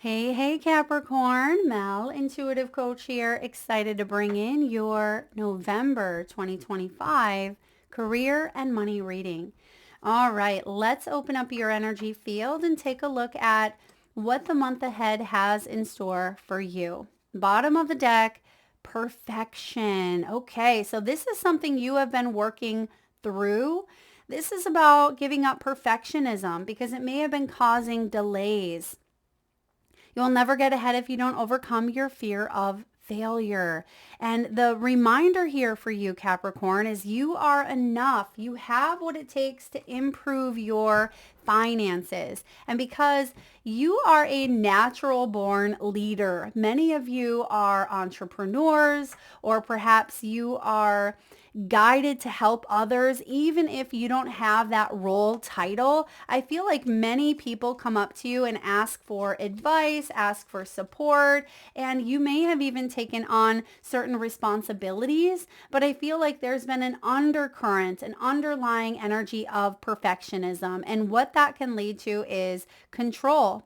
Hey, Capricorn, Mel, intuitive coach here, excited to bring in your November 2025 career and money reading. All right, let's open up your energy field and take a look at what the month ahead has in store for you. Bottom of the deck, perfection. Okay, so this is something you have been working through. This is about giving up perfectionism because it may have been causing delays. You'll never get ahead if you don't overcome your fear of failure. And the reminder here for you, Capricorn, is you are enough. You have what it takes to improve your finances. And because you are a natural born leader, many of you are entrepreneurs, or perhaps you are guided to help others, even if you don't have that role title. I feel like many people come up to you and ask for advice, ask for support, and you may have even taken on certain responsibilities, but I feel like there's been an undercurrent, an underlying energy of perfectionism, and what that can lead to is control.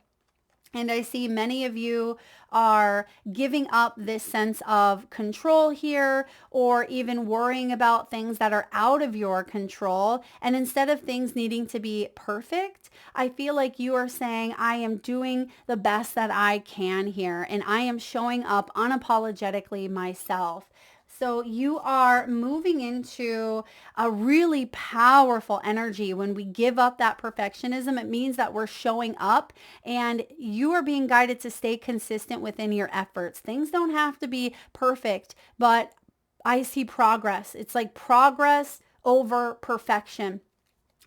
And I see many of you are giving up this sense of control here, or even worrying about things that are out of your control. And instead of things needing to be perfect, I feel like you are saying, I am doing the best that I can here, and I am showing up unapologetically myself. So you are moving into a really powerful energy. When we give up that perfectionism, it means that we're showing up and you are being guided to stay consistent within your efforts. Things don't have to be perfect, but I see progress. It's like progress over perfection.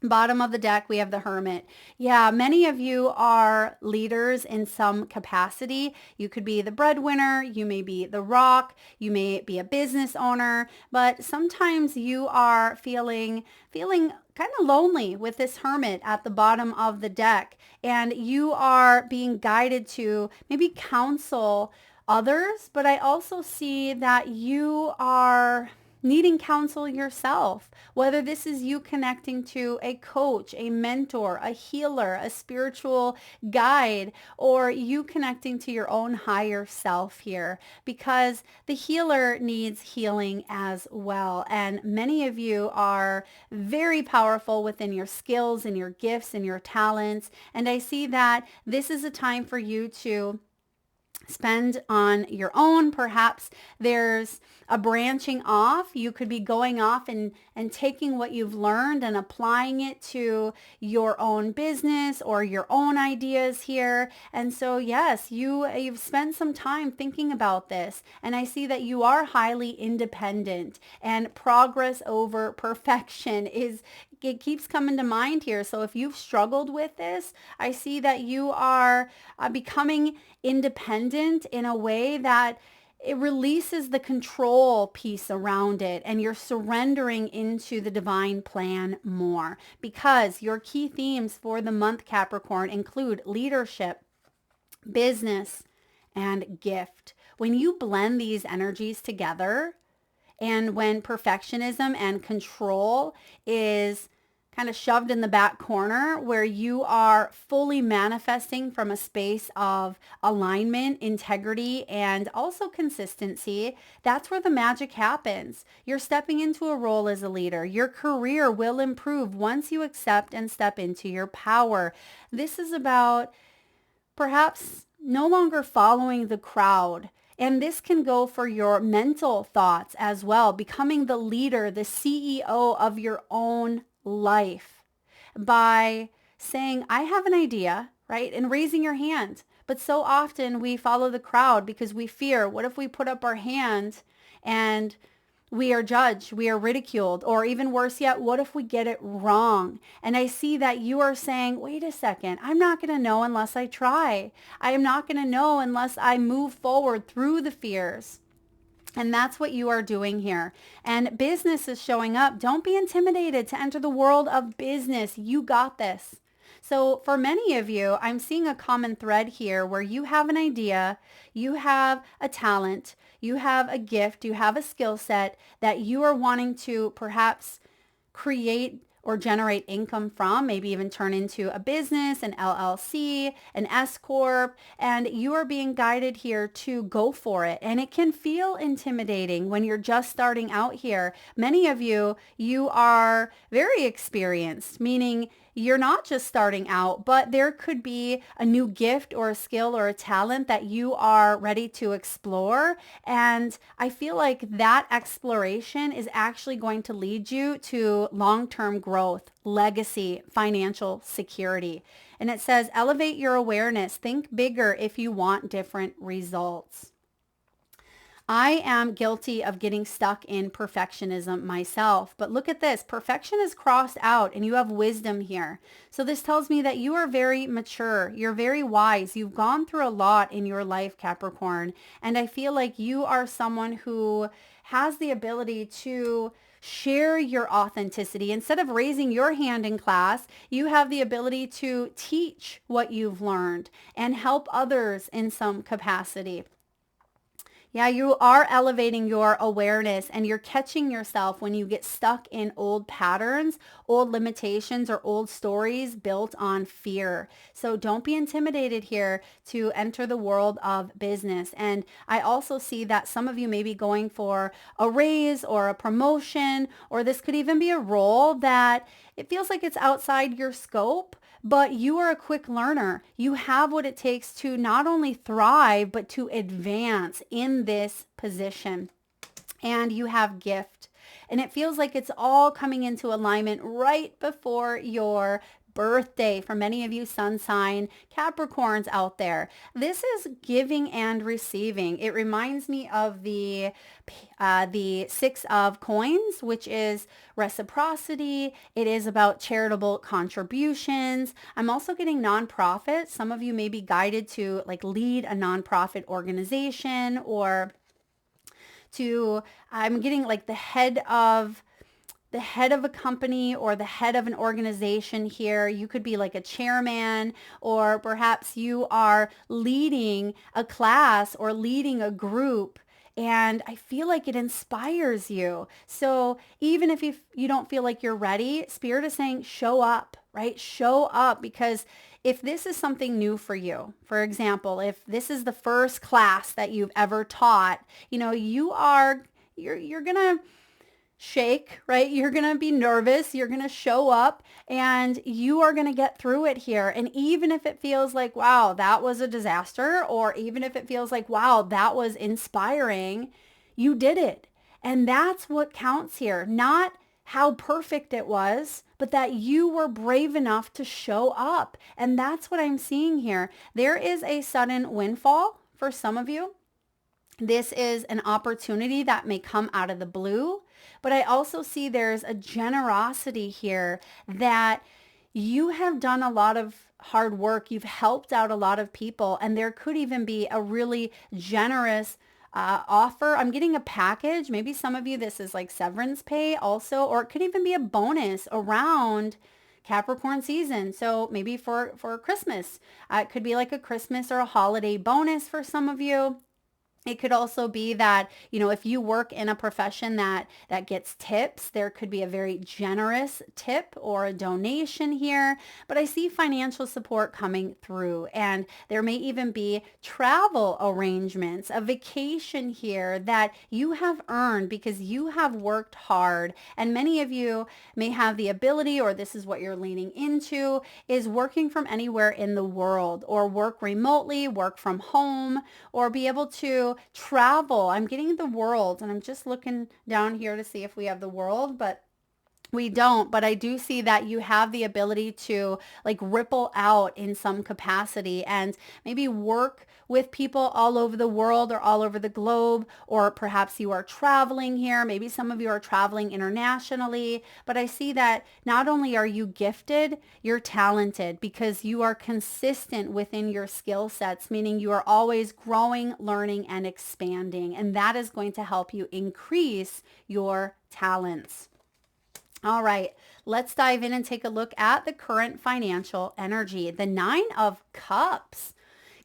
Bottom of the deck, we have the Hermit. Yeah, many of you are leaders in some capacity. You could be the breadwinner, you may be the rock, you may be a business owner, but sometimes you are feeling kind of lonely with this Hermit at the bottom of the deck, and you are being guided to maybe counsel others, but I also see that you are needing counsel yourself, whether this is you connecting to a coach, a mentor, a healer, a spiritual guide, or you connecting to your own higher self here, because the healer needs healing as well. And many of you are very powerful within your skills and your gifts and your talents. And I see that this is a time for you to spend on your own. Perhaps there's a branching off. You could be going off and taking what you've learned and applying it to your own business or your own ideas here. And so yes, you've spent some time thinking about this, and I see that you are highly independent, and progress over perfection is, it keeps coming to mind here. So if you've struggled with this, I see that you are becoming independent in a way that it releases the control piece around it, and you're surrendering into the divine plan more, because your key themes for the month, Capricorn, include leadership, business, and gift. When you blend these energies together, and when perfectionism and control is kind of shoved in the back corner, where you are fully manifesting from a space of alignment, integrity, and also consistency, that's where the magic happens. You're stepping into a role as a leader. Your career will improve once you accept and step into your power. This is about perhaps no longer following the crowd. And this can go for your mental thoughts as well, becoming the leader, the CEO of your own life by saying, I have an idea, right? And raising your hand. But so often we follow the crowd because we fear, what if we put up our hand and we are judged, we are ridiculed, or even worse yet, what if we get it wrong? And I see that you are saying, wait a second, I'm not going to know unless I try. I am not going to know unless I move forward through the fears. And that's what you are doing here. And business is showing up. Don't be intimidated to enter the world of business. You got this. So for many of you, I'm seeing a common thread here where you have an idea, you have a talent, you have a gift, you have a skill set that you are wanting to perhaps create or generate income from, maybe even turn into a business, an LLC, an S Corp, and you are being guided here to go for it. And it can feel intimidating when you're just starting out here. Many of you, you are very experienced, meaning you're not just starting out, but there could be a new gift or a skill or a talent that you are ready to explore. And I feel like that exploration is actually going to lead you to long-term growth, legacy, financial security. And it says, elevate your awareness. Think bigger if you want different results. I am guilty of getting stuck in perfectionism myself, but look at this. Perfection is crossed out and you have wisdom here. So this tells me that you are very mature. You're very wise. You've gone through a lot in your life, Capricorn. And I feel like you are someone who has the ability to share your authenticity. Instead of raising your hand in class, you have the ability to teach what you've learned and help others in some capacity. Yeah, you are elevating your awareness and you're catching yourself when you get stuck in old patterns, old limitations, or old stories built on fear. So don't be intimidated here to enter the world of business. And I also see that some of you may be going for a raise or a promotion, or this could even be a role that it feels like it's outside your scope, but you are a quick learner. You have what it takes to not only thrive, but to advance in this position. And you have gift. And it feels like it's all coming into alignment right before your birthday. For many of you sun sign Capricorns out there, this is giving and receiving. It reminds me of the Six of Coins, which is reciprocity. It is about charitable contributions. I'm also getting nonprofit. Some of you may be guided to like lead a nonprofit organization, or to, I'm getting like the head of a company or the head of an organization here. You could be like a chairman, or perhaps you are leading a class or leading a group. And I feel like it inspires you. So even if you don't feel like you're ready, Spirit is saying, show up, right? Show up, because if this is something new for you, for example, if this is the first class that you've ever taught, you're going to shake, right? You're going to be nervous. You're going to show up and you are going to get through it here. And even if it feels like, wow, that was a disaster, or even if it feels like, wow, that was inspiring, you did it. And that's what counts here. Not how perfect it was, but that you were brave enough to show up. And that's what I'm seeing here. There is a sudden windfall for some of you. This is an opportunity that may come out of the blue, but I also see there's a generosity here that you have done a lot of hard work. You've helped out a lot of people, and there could even be a really generous offer. I'm getting a package. Maybe some of you, this is like severance pay also, or it could even be a bonus around Capricorn season. So maybe for Christmas, it could be like a Christmas or a holiday bonus for some of you. It could also be that, if you work in a profession that gets tips, there could be a very generous tip or a donation here. But I see financial support coming through, and there may even be travel arrangements, a vacation here that you have earned because you have worked hard. And many of you may have the ability, or this is what you're leaning into, is working from anywhere in the world, or work remotely, work from home, or be able to travel. I'm getting the world, and I'm just looking down here to see if we have the world, but we don't. But I do see that you have the ability to like ripple out in some capacity and maybe work with people all over the world or all over the globe, or perhaps you are traveling here. Maybe some of you are traveling internationally, but I see that not only are you gifted, you're talented because you are consistent within your skill sets, meaning you are always growing, learning, and expanding. And that is going to help you increase your talents. All right, let's dive in and take a look at the current financial energy. The 9 of Cups.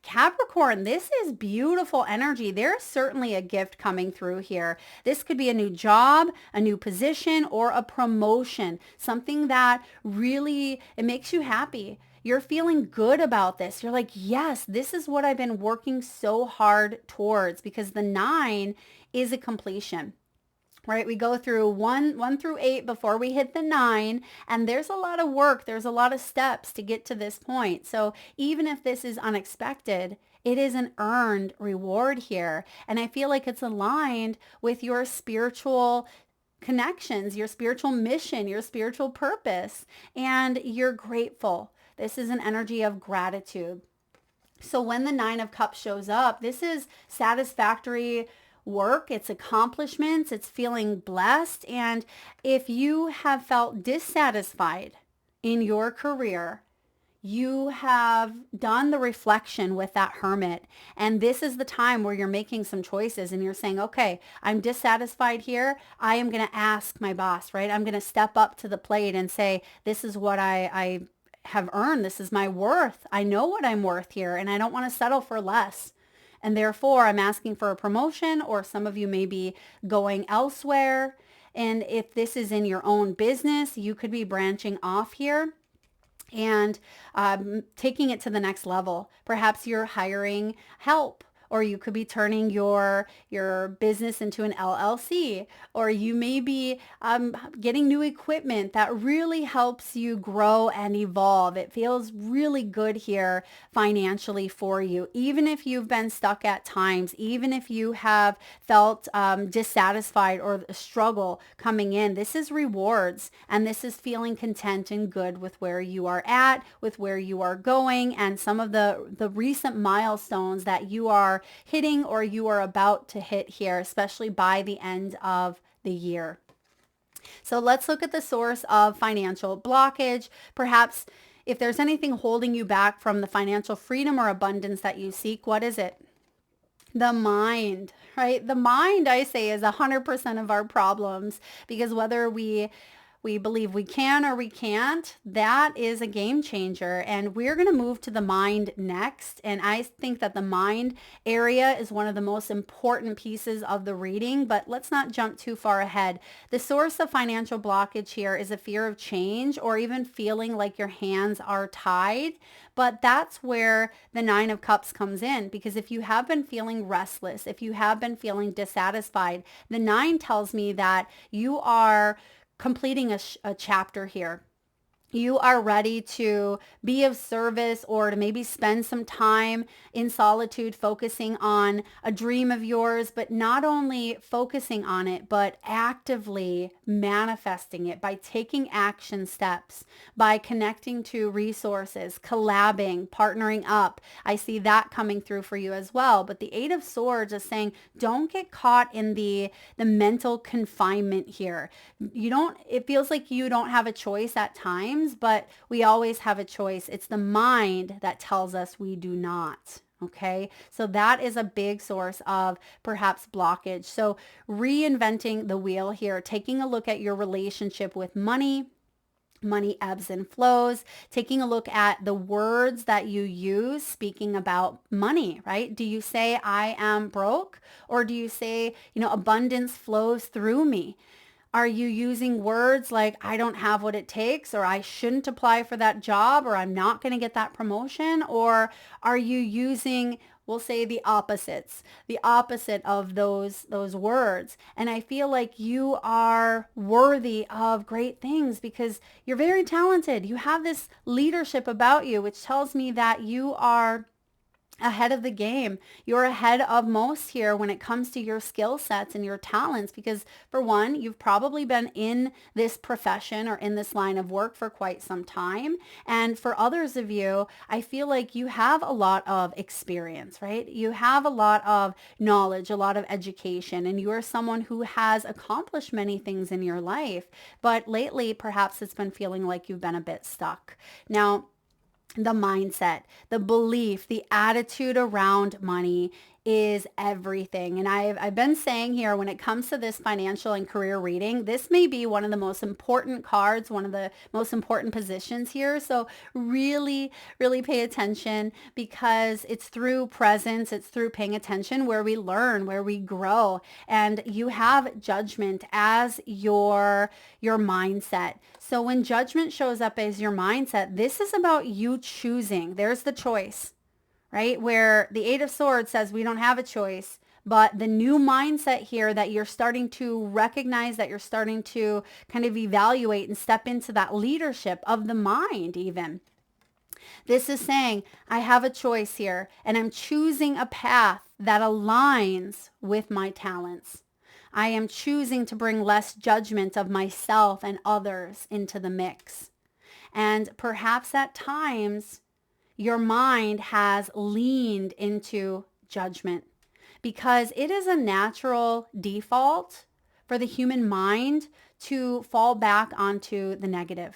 Capricorn, this is beautiful energy. There's certainly a gift coming through here. This could be a new job, a new position, or a promotion, something that really, it makes you happy. You're feeling good about this. You're like, yes, this is what I've been working so hard towards, because the 9 is a completion. Right? We go through one through 8 before we hit the 9, and there's a lot of work. There's a lot of steps to get to this point. So even if this is unexpected, it is an earned reward here. And I feel like it's aligned with your spiritual connections, your spiritual mission, your spiritual purpose, and you're grateful. This is an energy of gratitude. So when the 9 of Cups shows up, this is satisfactory work, it's accomplishments, it's feeling blessed. And if you have felt dissatisfied in your career, you have done the reflection with that Hermit. And this is the time where you're making some choices and you're saying, okay, I'm dissatisfied here. I am going to ask my boss, right? I'm going to step up to the plate and say, this is what I have earned. This is my worth. I know what I'm worth here, and I don't want to settle for less. And therefore, I'm asking for a promotion, or some of you may be going elsewhere. And if this is in your own business, you could be branching off here and taking it to the next level. Perhaps you're hiring help, or you could be turning your business into an LLC, or you may be getting new equipment that really helps you grow and evolve. It feels really good here financially for you, even if you've been stuck at times, even if you have felt dissatisfied or a struggle coming in. This is rewards, and this is feeling content and good with where you are at, with where you are going, and some of the recent milestones that you are hitting or you are about to hit here, especially by the end of the year. So let's look at the source of financial blockage. Perhaps if there's anything holding you back from the financial freedom or abundance that you seek, what is it? The mind, right? The mind, I say, is 100% of our problems, because whether we believe we can or we can't, that is a game changer. And we're going to move to the mind next. And I think that the mind area is one of the most important pieces of the reading, but let's not jump too far ahead. The source of financial blockage here is a fear of change, or even feeling like your hands are tied. But that's where the 9 of Cups comes in, because if you have been feeling restless, if you have been feeling dissatisfied, the 9 tells me that you are completing a chapter here. You are ready to be of service, or to maybe spend some time in solitude focusing on a dream of yours, but not only focusing on it, but actively manifesting it by taking action steps, by connecting to resources, collabing, partnering up. I see that coming through for you as well. But the 8 of Swords is saying, don't get caught in the mental confinement here. It feels like you don't have a choice at times, but we always have a choice. It's the mind that tells us we do not. Okay, so that is a big source of perhaps blockage. So reinventing the wheel here, taking a look at your relationship with money. Money ebbs and flows, taking a look at the words that you use speaking about money, right? Do you say I am broke, or do you say, abundance flows through me? Are you using words like I don't have what it takes, or I shouldn't apply for that job, or I'm not going to get that promotion? Or are you using, we'll say, the opposite of those words? And I feel like you are worthy of great things because you're very talented. You have this leadership about you, which tells me that you are ahead of the game. You're ahead of most here when it comes to your skill sets and your talents, because for one, you've probably been in this profession or in this line of work for quite some time. And for others of you, I feel like you have a lot of experience, right? You have a lot of knowledge, a lot of education, and you are someone who has accomplished many things in your life. But lately, perhaps it's been feeling like you've been a bit stuck. Now, the mindset, the belief, the attitude around money is everything. And I've been saying here, when it comes to this financial and career reading, this may be one of the most important cards, one of the most important positions here. So really, really pay attention, because it's through presence, it's through paying attention where we learn, where we grow. And you have judgment as your mindset. So when judgment shows up as your mindset, this is about you choosing. There's the choice, right? Where the Eight of Swords says we don't have a choice, but the new mindset here that you're starting to recognize, that you're starting to kind of evaluate and step into that leadership of the mind even. This is saying, I have a choice here, and I'm choosing a path that aligns with my talents. I am choosing to bring less judgment of myself and others into the mix. And perhaps at times, your mind has leaned into judgment, because it is a natural default for the human mind to fall back onto the negative.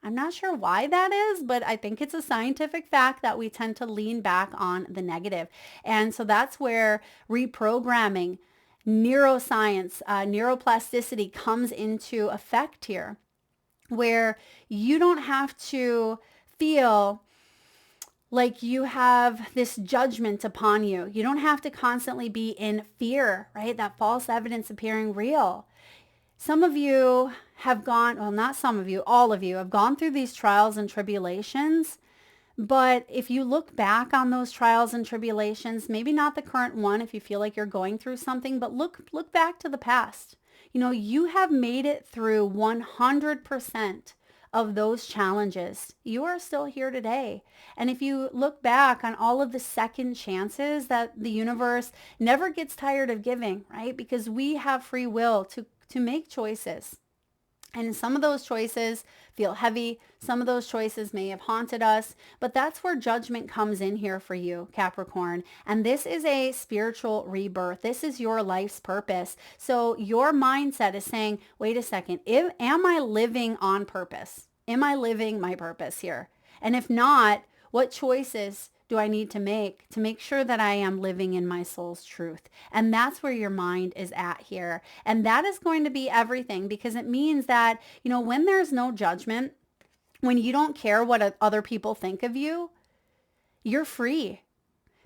I'm not sure why that is, but I think it's a scientific fact that we tend to lean back on the negative. And so that's where reprogramming, neuroscience, neuroplasticity comes into effect here, where you don't have to feel like you have this judgment upon you. You don't have to constantly be in fear, right? That false evidence appearing real. Some of you have gone, well, not some of you, all of you have gone through these trials and tribulations. But if you look back on those trials and tribulations, maybe not the current one if you feel like you're going through something, but look back to the past. You have made it through 100% of those challenges. You are still here today. And if you look back on all of the second chances that the universe never gets tired of giving, right? Because we have free will to make choices. And some of those choices feel heavy. Some of those choices may have haunted us, but that's where judgment comes in here for you, Capricorn. And this is a spiritual rebirth. This is your life's purpose. So your mindset is saying, wait a second, am I living on purpose? Am I living my purpose here? And if not, what choices do I need to make sure that I am living in my soul's truth? And that's where your mind is at here. And that is going to be everything, because it means that, when there's no judgment, when you don't care what other people think of you, you're free.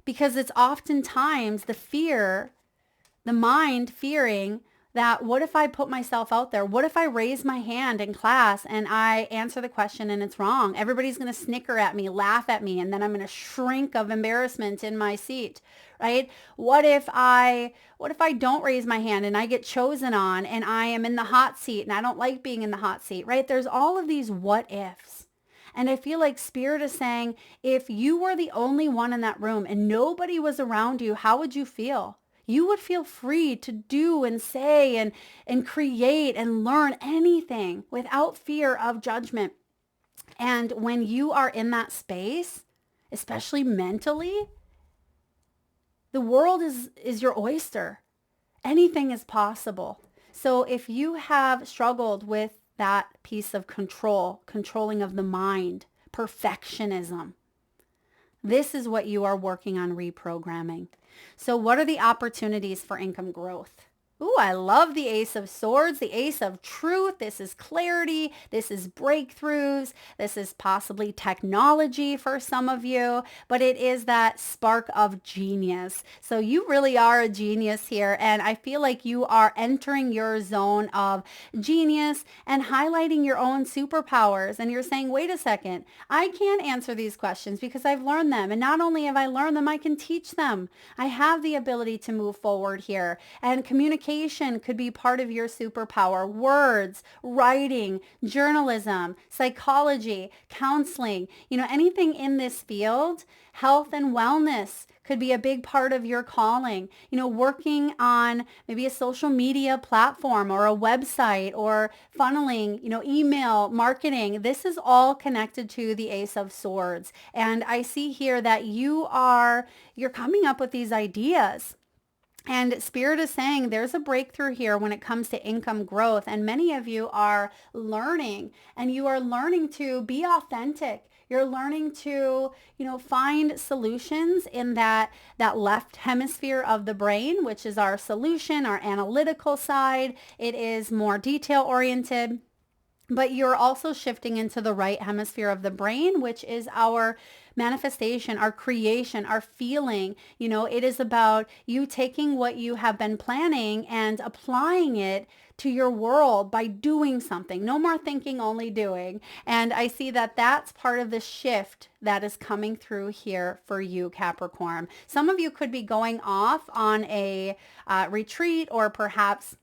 Because it's oftentimes the mind fearing that, what if I put myself out there? What if I raise my hand in class and I answer the question and it's wrong? Everybody's going to snicker at me, laugh at me, and then I'm going to shrink of embarrassment in my seat, right? What if I don't raise my hand and I get chosen on and I am in the hot seat and I don't like being in the hot seat, right? There's all of these what ifs. And I feel like Spirit is saying, if you were the only one in that room and nobody was around you, how would you feel? You would feel free to do and say and create and learn anything without fear of judgment. And when you are in that space, especially mentally, the world is your oyster. Anything is possible. So if you have struggled with that piece of controlling of the mind, perfectionism, this is what you are working on reprogramming. So what are the opportunities for income growth? Ooh, I love the Ace of Swords, the Ace of Truth. This is clarity. This is breakthroughs. This is possibly technology for some of you, but it is that spark of genius. So you really are a genius here. And I feel like you are entering your zone of genius and highlighting your own superpowers. And you're saying, wait a second, I can answer these questions because I've learned them. And not only have I learned them, I can teach them. I have the ability to move forward here. And communication could be part of your superpower. Words, writing, journalism, psychology, counseling, anything in this field. Health and wellness could be a big part of your calling. Working on maybe a social media platform or a website or funneling, email marketing. This is all connected to the Ace of Swords. And I see here that you're coming up with these ideas. And Spirit is saying there's a breakthrough here when it comes to income growth. And many of you are learning, and you are learning to be authentic. You're learning to, find solutions in that left hemisphere of the brain, which is our solution, our analytical side. It is more detail oriented. But you're also shifting into the right hemisphere of the brain, which is our manifestation, our creation, our feeling. It is about you taking what you have been planning and applying it to your world by doing something. No more thinking, only doing. And I see that that's part of the shift that is coming through here for you, Capricorn. Some of you could be going off on a retreat, or perhaps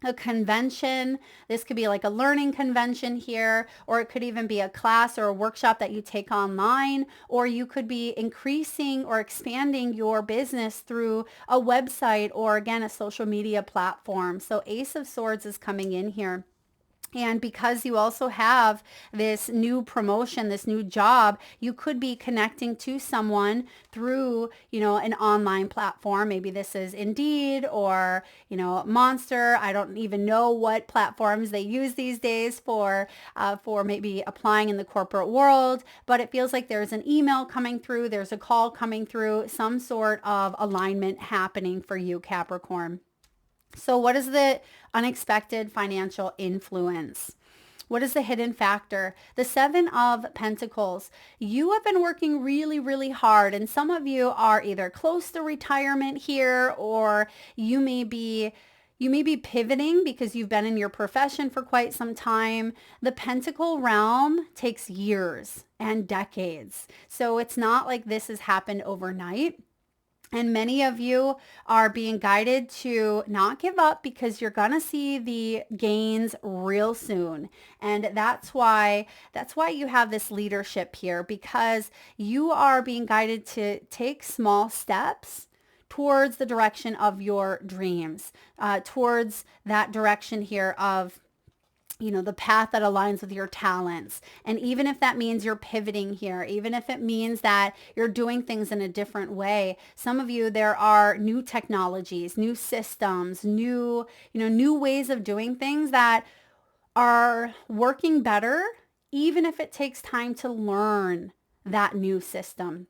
a convention. This could be like a learning convention here, or it could even be a class or a workshop that you take online, or you could be increasing or expanding your business through a website, or again, a social media platform. So Ace of Swords is coming in here. And because you also have this new promotion, this new job, you could be connecting to someone through, an online platform. Maybe this is Indeed or, Monster. I don't even know what platforms they use these days for maybe applying in the corporate world. But it feels like there's an email coming through. There's a call coming through, some sort of alignment happening for you, Capricorn. So what is the unexpected financial influence? What is the hidden factor? The Seven of Pentacles. You have been working really, really hard, and some of you are either close to retirement here, or you may be pivoting because you've been in your profession for quite some time. The Pentacle realm takes years and decades. So it's not like this has happened overnight. And many of you are being guided to not give up, because you're going to see the gains real soon. And that's why you have this leadership here, because you are being guided to take small steps towards the direction of your dreams, towards that direction here of the path that aligns with your talents. And even if that means you're pivoting here, even if it means that you're doing things in a different way, some of you, there are new technologies, new systems, new ways of doing things that are working better, even if it takes time to learn that new system.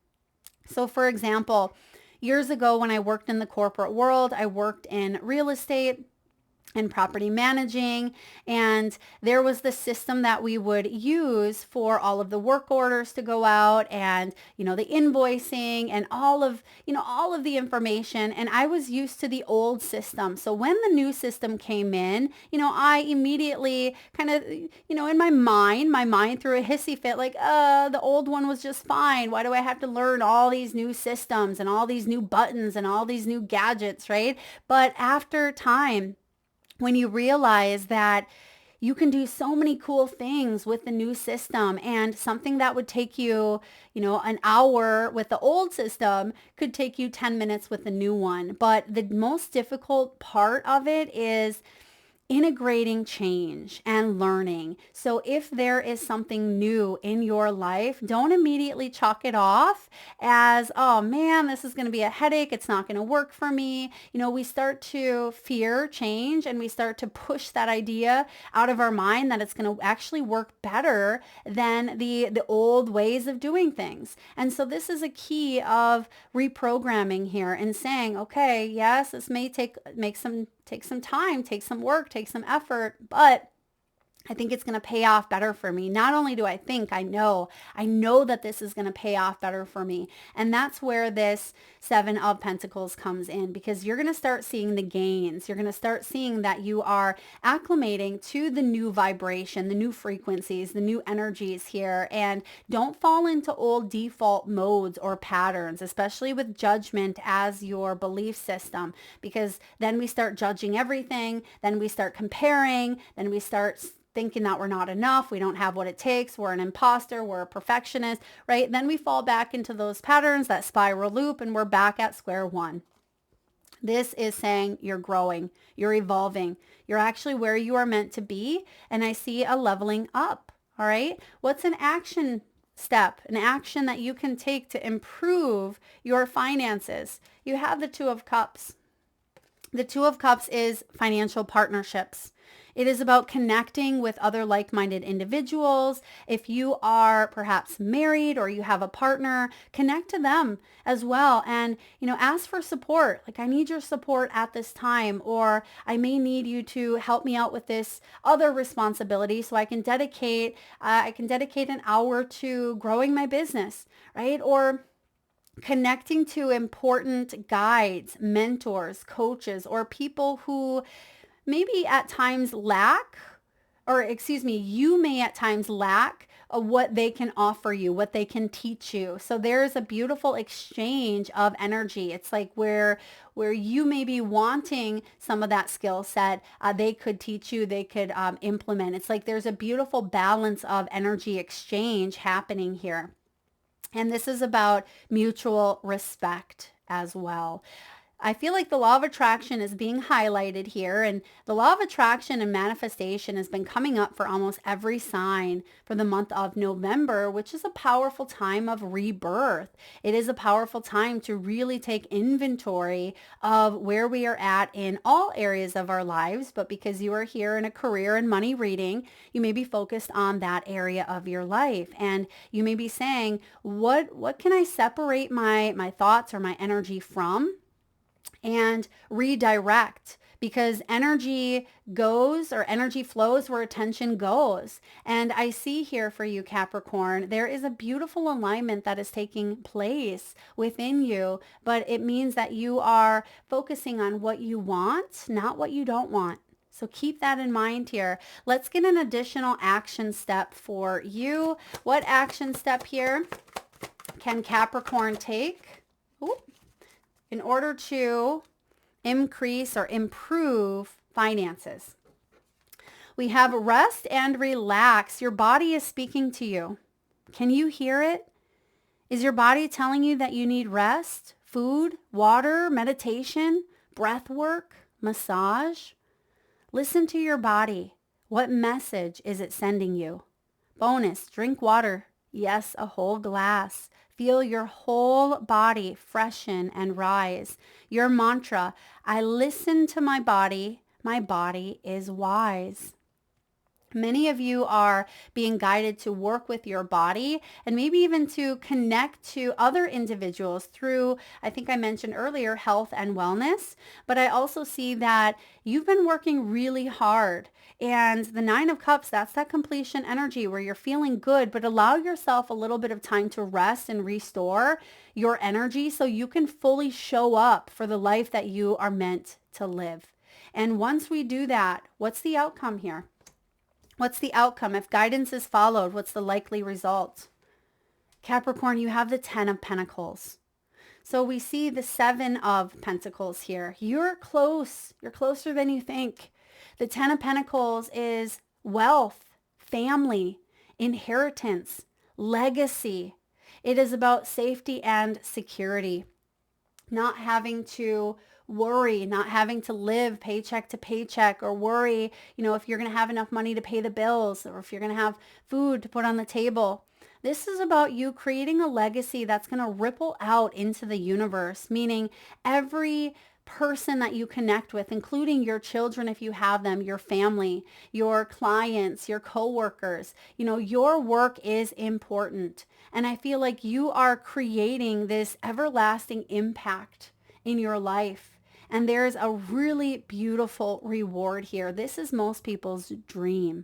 So for example, years ago when I worked in the corporate world, I worked in real estate and property managing, and there was the system that we would use for all of the work orders to go out, and the invoicing and all of the information. And I was used to the old system. So when the new system came in, I immediately kind of, in my mind threw a hissy fit, like, the old one was just fine. Why do I have to learn all these new systems and all these new buttons and all these new gadgets, right? But after time, when you realize that you can do so many cool things with the new system, and something that would take you, an hour with the old system could take you 10 minutes with the new one. But the most difficult part of it is integrating change and learning. So if there is something new in your life, don't immediately chalk it off as, oh man, this is going to be a headache. It's not going to work for me. We start to fear change, and we start to push that idea out of our mind that it's going to actually work better than the old ways of doing things. And so this is a key of reprogramming here and saying, okay, yes, this may take some time, take some work, take some effort, but I think it's going to pay off better for me. Not only do I think, I know that this is going to pay off better for me. And that's where this Seven of Pentacles comes in, because you're going to start seeing the gains. You're going to start seeing that you are acclimating to the new vibration, the new frequencies, the new energies here. And don't fall into old default modes or patterns, especially with judgment as your belief system, because then we start judging everything. Then we start comparing. Then we start thinking that we're not enough, we don't have what it takes, we're an imposter, we're a perfectionist, right? Then we fall back into those patterns, that spiral loop, and we're back at square one. This is saying you're growing, you're evolving, you're actually where you are meant to be, and I see a leveling up, all right? What's an action step, an action that you can take to improve your finances? You have the Two of Cups. The Two of Cups is financial partnerships. It is about connecting with other like-minded individuals. If you are perhaps married or you have a partner, connect to them as well. And, ask for support. Like, I need your support at this time, or I may need you to help me out with this other responsibility so I can dedicate an hour to growing my business, right? Or connecting to important guides, mentors, coaches, or people who maybe at times lack, or excuse me, you may at times lack what they can offer you, what they can teach you. So there's a beautiful exchange of energy. It's like where you may be wanting some of that skill set, they could teach you, they could implement. It's like there's a beautiful balance of energy exchange happening here. And this is about mutual respect as well. I feel like the law of attraction is being highlighted here, and the law of attraction and manifestation has been coming up for almost every sign for the month of November, which is a powerful time of rebirth. It is a powerful time to really take inventory of where we are at in all areas of our lives, but because you are here in a career and money reading, you may be focused on that area of your life, and you may be saying, what can I separate my thoughts or my energy from and redirect, because energy goes, or energy flows where attention goes. And I see here for you, Capricorn, there is a beautiful alignment that is taking place within you, but it means that you are focusing on what you want, not what you don't want. So keep that in mind here. Let's get an additional action step for you. What action step here can Capricorn take in order to increase or improve finances? We have rest and relax. Your body is speaking to you. Can you hear it? Is your body telling you that you need rest, food, water, meditation, breath work, massage? Listen to your body. What message is it sending you? Bonus, drink water. Yes, a whole glass. Feel your whole body freshen and rise. Your mantra, I listen to my body is wise. Many of you are being guided to work with your body and maybe even to connect to other individuals through, I think I mentioned earlier, health and wellness. But I also see that you've been working really hard. And the Nine of Cups, that's that completion energy where you're feeling good, but allow yourself a little bit of time to rest and restore your energy so you can fully show up for the life that you are meant to live. And once we do that, what's the outcome here? What's the outcome? If guidance is followed, what's the likely result? Capricorn, you have the 10 of Pentacles. So we see the 7 of Pentacles here. You're close. You're closer than you think. The 10 of Pentacles is wealth, family, inheritance, legacy. It is about safety and security. Not having to worry, not having to live paycheck to paycheck, or worry, if you're going to have enough money to pay the bills, or if you're going to have food to put on the table. This is about you creating a legacy that's going to ripple out into the universe, meaning every person that you connect with, including your children if you have them, your family, your clients, your coworkers, your work is important. And I feel like you are creating this everlasting impact in your life. And there's a really beautiful reward here. This is most people's dream.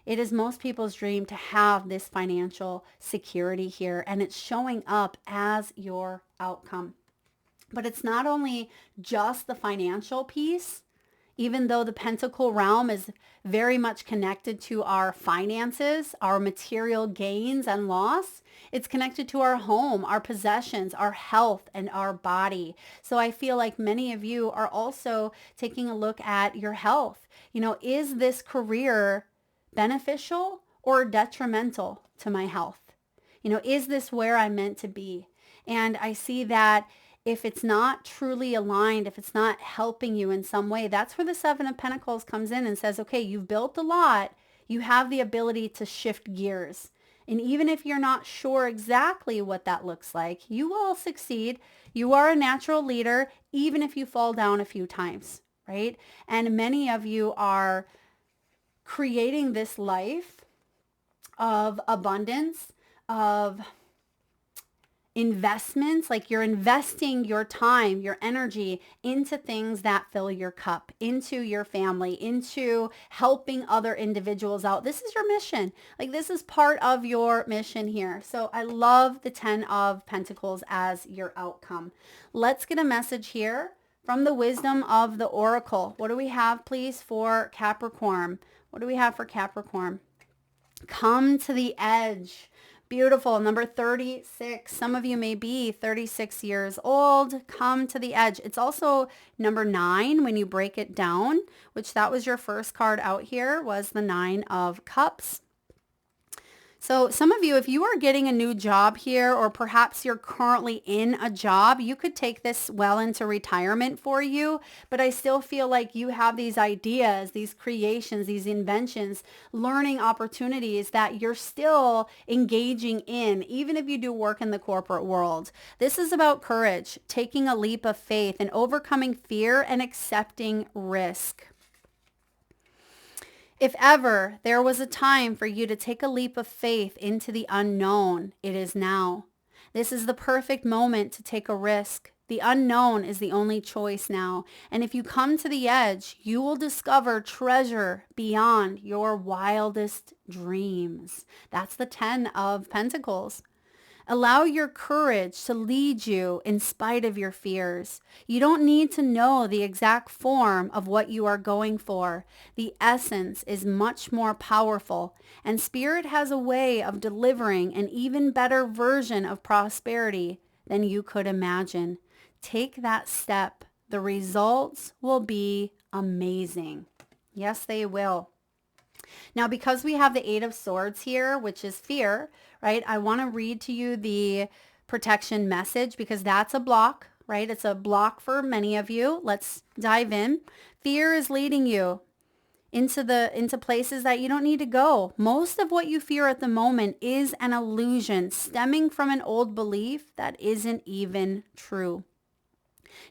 It is most people's dream to have this financial security here, and it's showing up as your outcome. But it's not only just the financial piece, even though the Pentacle realm is very much connected to our finances, our material gains and loss. It's connected to our home, our possessions, our health, and our body. So I feel like many of you are also taking a look at your health. Is this career beneficial or detrimental to my health? Is this where I'm meant to be? And I see that if it's not truly aligned, if it's not helping you in some way, that's where the 7 of Pentacles comes in and says, okay, you've built a lot. You have the ability to shift gears. And even if you're not sure exactly what that looks like, you will succeed. You are a natural leader, even if you fall down a few times, right? And many of you are creating this life of abundance, of investments, like you're investing your time, your energy into things that fill your cup, into your family, into helping other individuals out. This is your mission. Like this is part of your mission here. So I love the 10 of Pentacles as your outcome. Let's get a message here from the wisdom of the Oracle. What do we have, please, for Capricorn? What do we have for Capricorn? Come to the edge. Beautiful. Number 36. Some of you may be 36 years old. Come to the edge. It's also number 9 when you break it down, which that was your first card out here, was the 9 of Cups. So some of you, if you are getting a new job here, or perhaps you're currently in a job, you could take this well into retirement for you. But I still feel like you have these ideas, these creations, these inventions, learning opportunities that you're still engaging in, even if you do work in the corporate world. This is about courage, taking a leap of faith and overcoming fear and accepting risk. If ever there was a time for you to take a leap of faith into the unknown, it is now. This is the perfect moment to take a risk. The unknown is the only choice now. And if you come to the edge, you will discover treasure beyond your wildest dreams. That's the 10 of Pentacles. Allow your courage to lead you in spite of your fears. You don't need to know the exact form of what you are going for. The essence is much more powerful, and Spirit has a way of delivering an even better version of prosperity than you could imagine. Take that step. The results will be amazing. Yes, they will. Now, because we have the 8 of Swords here, which is fear, right? I want to read to you the protection message because that's a block, right? It's a block for many of you. Let's dive in. Fear is leading you into places that you don't need to go. Most of what you fear at the moment is an illusion stemming from an old belief that isn't even true.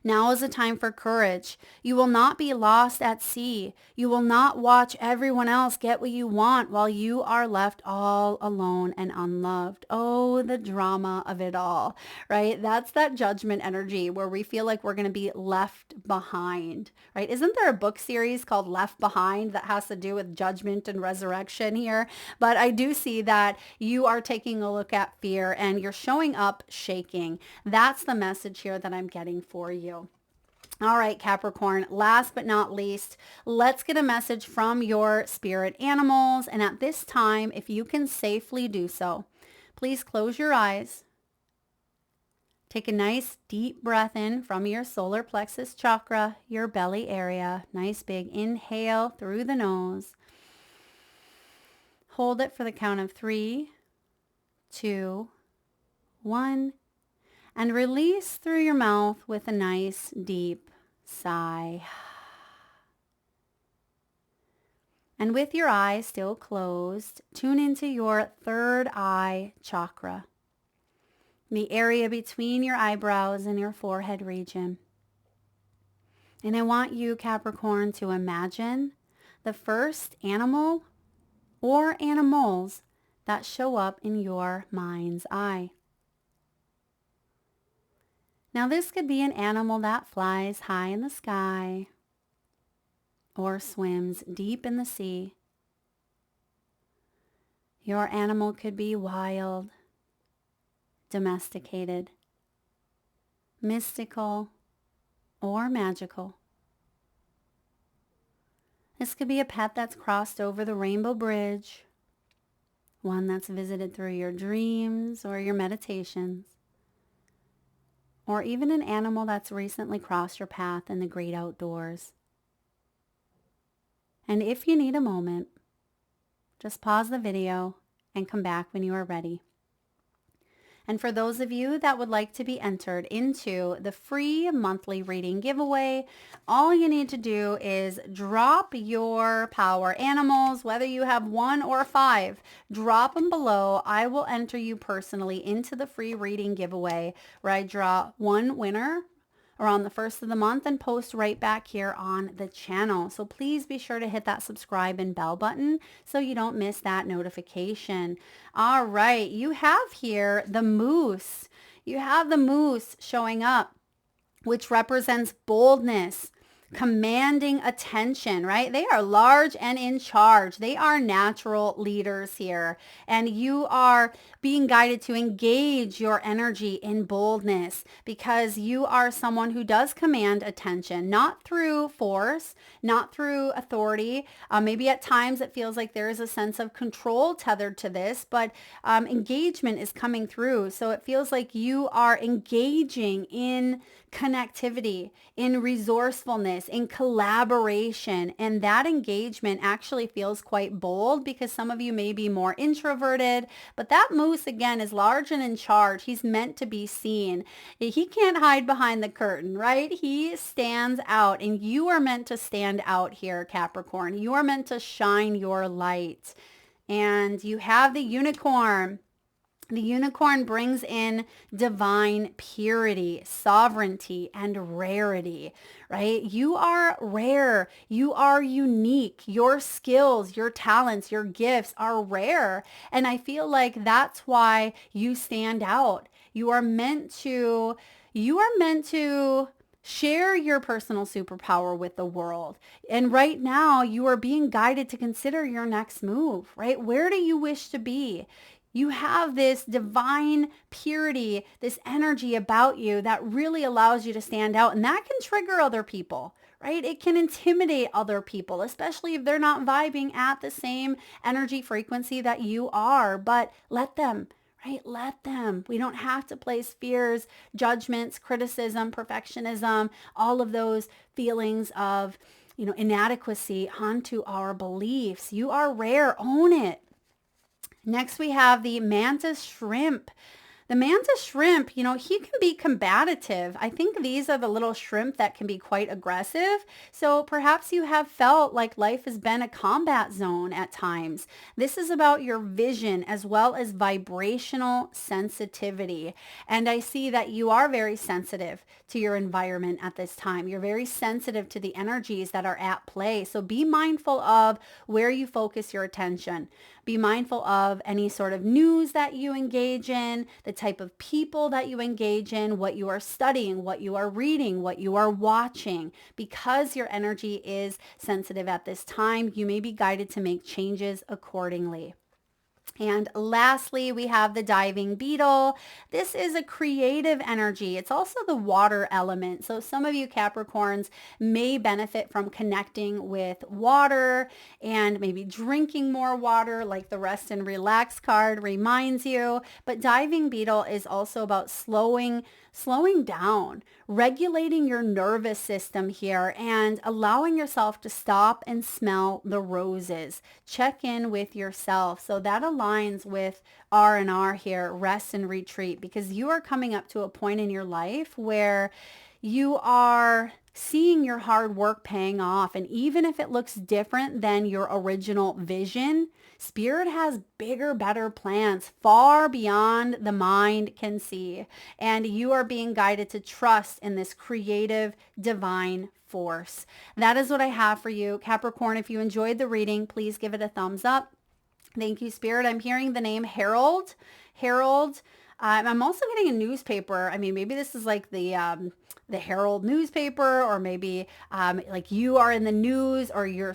Now is a time for courage. You will not be lost at sea. You will not watch everyone else get what you want while you are left all alone and unloved. Oh, the drama of it all, right? That's that judgment energy where we feel like we're going to be left behind, right? Isn't there a book series called Left Behind that has to do with judgment and resurrection here? But I do see that you are taking a look at fear and you're showing up shaking. That's the message here that I'm getting for you. All right, Capricorn, last but not least, let's get a message from your spirit animals. And at this time, if you can safely do so, please close your eyes. Take a nice deep breath in from your solar plexus chakra, your belly area. Nice big inhale through the nose. Hold it for the count of 3, 2, 1. And release through your mouth with a nice deep sigh. And with your eyes still closed, tune into your third eye chakra, the area between your eyebrows and your forehead region. And I want you, Capricorn, to imagine the first animal or animals that show up in your mind's eye. Now, this could be an animal that flies high in the sky or swims deep in the sea. Your animal could be wild, domesticated, mystical, or magical. This could be a pet that's crossed over the rainbow bridge, one that's visited through your dreams or your meditations, or even an animal that's recently crossed your path in the great outdoors. And if you need a moment, just pause the video and come back when you are ready. And for those of you that would like to be entered into the free monthly reading giveaway, all you need to do is drop your power animals, whether you have 1 or 5, drop them below. I will enter you personally into the free reading giveaway where I draw 1 winner around the first of the month and post right back here on the channel. So please be sure to hit that subscribe and bell button so you don't miss that notification. All right, you have here the moose. You have the moose showing up, which represents boldness, commanding attention, right? They are large and in charge. They are natural leaders here. And you are being guided to engage your energy in boldness because you are someone who does command attention, not through force, not through authority. Maybe at times it feels like there is a sense of control tethered to this, but engagement is coming through. So it feels like you are engaging in connectivity, in resourcefulness, in collaboration. And that engagement actually feels quite bold because some of you may be more introverted, but that moose again is large and in charge. He's meant to be seen. He can't hide behind the curtain, right? He stands out, and you are meant to stand out here, Capricorn. You are meant to shine your light. And you have the unicorn. The unicorn brings in divine purity, sovereignty, and rarity, right? You are rare. You are unique. Your skills, your talents, your gifts are rare. And I feel like that's why you stand out. You are meant to share your personal superpower with the world. And right now you are being guided to consider your next move, right? Where do you wish to be? You have this divine purity, this energy about you that really allows you to stand out. And that can trigger other people, right? It can intimidate other people, especially if they're not vibing at the same energy frequency that you are. But let them, right? Let them. We don't have to place fears, judgments, criticism, perfectionism, all of those feelings of, inadequacy onto our beliefs. You are rare. Own it. Next, we have the mantis shrimp. The mantis shrimp, he can be combative. I think these are the little shrimp that can be quite aggressive. So perhaps you have felt like life has been a combat zone at times. This is about your vision as well as vibrational sensitivity. And I see that you are very sensitive to your environment at this time. You're very sensitive to the energies that are at play. So be mindful of where you focus your attention. Be mindful of any sort of news that you engage in, the type of people that you engage in, what you are studying, what you are reading, what you are watching. Because your energy is sensitive at this time, you may be guided to make changes accordingly. And lastly, we have the diving beetle. This is a creative energy. It's also the water element. So some of you Capricorns may benefit from connecting with water and maybe drinking more water, like the rest and relax card reminds you. But diving beetle is also about slowing down, regulating your nervous system here, and allowing yourself to stop and smell the roses. Check in with yourself. So that aligns with R&R here, rest and retreat, because you are coming up to a point in your life where you are seeing your hard work paying off. And even if it looks different than your original vision, Spirit has bigger, better plans far beyond the mind can see. And you are being guided to trust in this creative, divine force. That is what I have for you, Capricorn. If you enjoyed the reading, please give it a thumbs up. Thank you, Spirit. I'm hearing the name Harold. Harold. I'm also getting a newspaper. I mean, maybe this is like the Herald newspaper, or maybe like you are in the news, or you're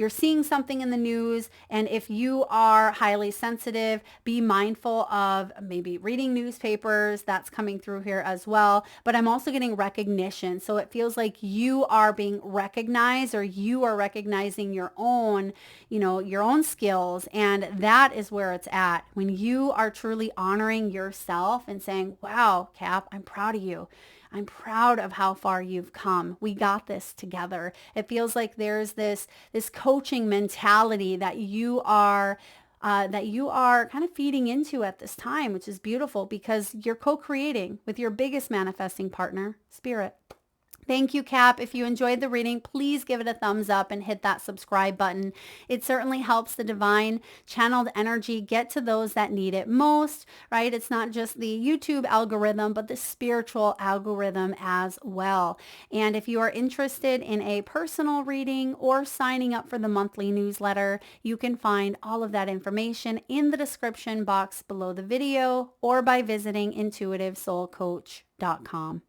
seeing something in the news. And if you are highly sensitive, be mindful of maybe reading newspapers. That's coming through here as well. But I'm also getting recognition. So it feels like you are being recognized, or you are recognizing your own, your own skills. And that is where it's at. When you are truly honoring yourself and saying, wow, Cap, I'm proud of you. I'm proud of how far you've come. We got this together. It feels like there's this coaching mentality that you are kind of feeding into at this time, which is beautiful because you're co-creating with your biggest manifesting partner, Spirit. Thank you, Cap. If you enjoyed the reading, please give it a thumbs up and hit that subscribe button. It certainly helps the divine channeled energy get to those that need it most, right? It's not just the YouTube algorithm, but the spiritual algorithm as well. And if you are interested in a personal reading or signing up for the monthly newsletter, you can find all of that information in the description box below the video or by visiting intuitivesoulcoach.com.